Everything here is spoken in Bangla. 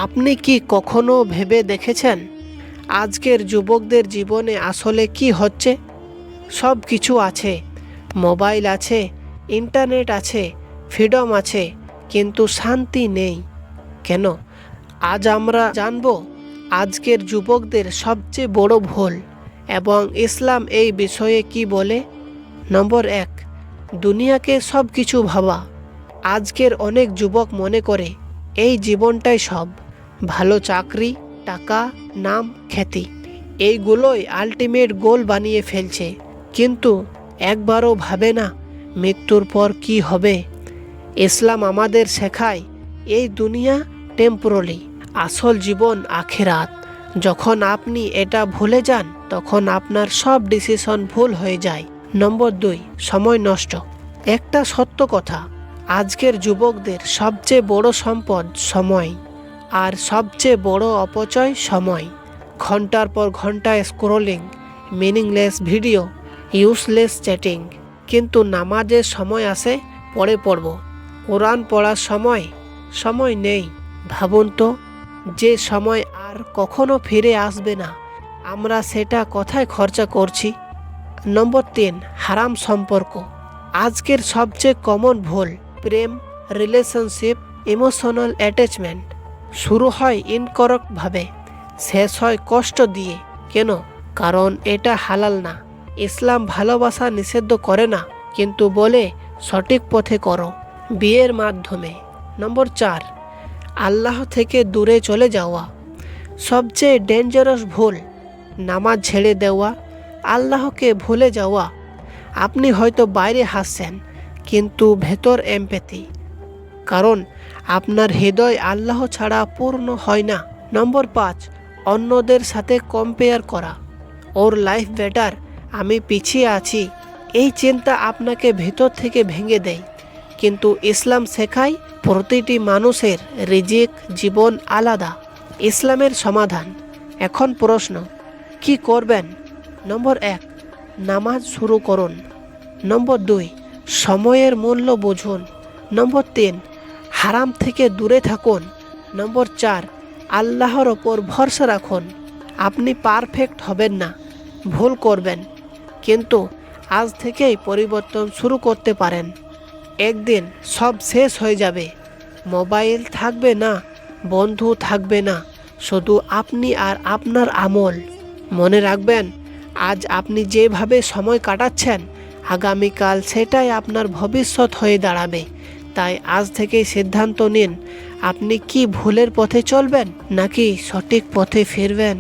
আপনি কি কখনো ভেবে দেখেছেন আজকের যুবকদের জীবনে আসলে কি হচ্ছে? সব কিছু আছে, মোবাইল আছে, ইন্টারনেট আছে, ফ্রিডম আছে, কিন্তু শান্তি নেই। কেন? আজ আমরা জানব আজকের যুবকদের সবচেয়ে বড় ভুল এবং ইসলাম এই বিষয়ে কি বলে। নম্বর 1, দুনিয়াকে সব কিছু ভাবা। আজকের অনেক যুবক মনে করে এই জীবনটাই সব, ভালো চাকরি, টাকা, নাম, খ্যাতি, এইগুলোই আলটিমেট গোল বানিয়ে ফেলছে। কিন্তু একবারও ভাবে না মৃত্যুর পর কি হবে। ইসলাম আমাদের শেখায় এই দুনিয়া টেম্পোরারি, আসল জীবন আখিরাত। যখন আপনি এটা ভুলে যান তখন আপনার সব ডিসিশন ভুল হয়ে যায়। নম্বর 2, সময় নষ্ট। একটা সত্য কথা, আজকের যুবকদের সবচেয়ে বড় সম্পদ সময়, আর সবচেয়ে বড় অপচয় সময়। ঘন্টার পর ঘন্টা scrolling, meaningless video, useless chatting. কিন্তু নামাজের সময় আসে পরে পড়ব, কোরআন পড়ার সময় নেই। ভাবুন তো, যে সময় আর কখনো ফিরে আসবে না, আমরা সেটা কোথায় খরচা করছি? নম্বর 3, হারাম সম্পর্ক। আজকের সবচেয়ে কমন ভুল প্রেম, রিলেশনশিপ, ইমোশনাল অ্যাটাচমেন্ট শুরু হয় ইনকারেক্টভাবে, শেষ হয় কষ্ট দিয়ে। কেন? কারণ এটা হালাল না। ইসলাম ভালোবাসা নিষিদ্ধ করে না, কিন্তু বলে সঠিক পথে করো, বিয়ের মাধ্যমে। নম্বর 4, আল্লাহ থেকে দূরে চলে যাওয়া। সবচেয়ে ডেঞ্জারাস ভুল নামাজ ছেড়ে দেওয়া, আল্লাহকে ভুলে যাওয়া। আপনি হয়তো বাইরে হাসছেন কিন্তু ভেতর এমপ্যাথি, কারণ আপনার হৃদয় আল্লাহ ছাড়া পূর্ণ হয় না। নম্বর 5, অন্যদের সাথে কম্পেয়ার করা। ওর লাইফ বেটার, আমি পিছিয়ে আছি। এই চিন্তা আপনাকে ভেতর থেকে ভেঙে দেয়। কিন্তু ইসলাম শেখায় প্রতিটি মানুষের রিজিক, জীবন আলাদা। ইসলামের সমাধান। এখন প্রশ্ন, কি করবেন? নম্বর 1, নামাজ শুরু করুন। নম্বর 2, সময়ের মূল্য বুঝুন। নম্বর 3, হারাম থেকে দূরে থাকুন। নম্বর 4, আল্লাহর ওপর ভরসা রাখুন। আপনি পারফেক্ট হবেন না, ভুল করবেন, কিন্তু আজ থেকেই পরিবর্তন শুরু করতে পারেন। একদিন সব শেষ হয়ে যাবে, মোবাইল থাকবে না, বন্ধু থাকবে না, শুধু আপনি আর আপনার আমল। মনে রাখবেন, আজ আপনি যেভাবে সময় কাটাচ্ছেন, আগামীকাল সেটাই আপনার ভবিষ্যৎ হয়ে দাঁড়াবে। তাই আজ থেকেই সিদ্ধান্ত নিন, আপনি কি ভুলের পথে চলবেন নাকি সঠিক পথে ফিরবেন।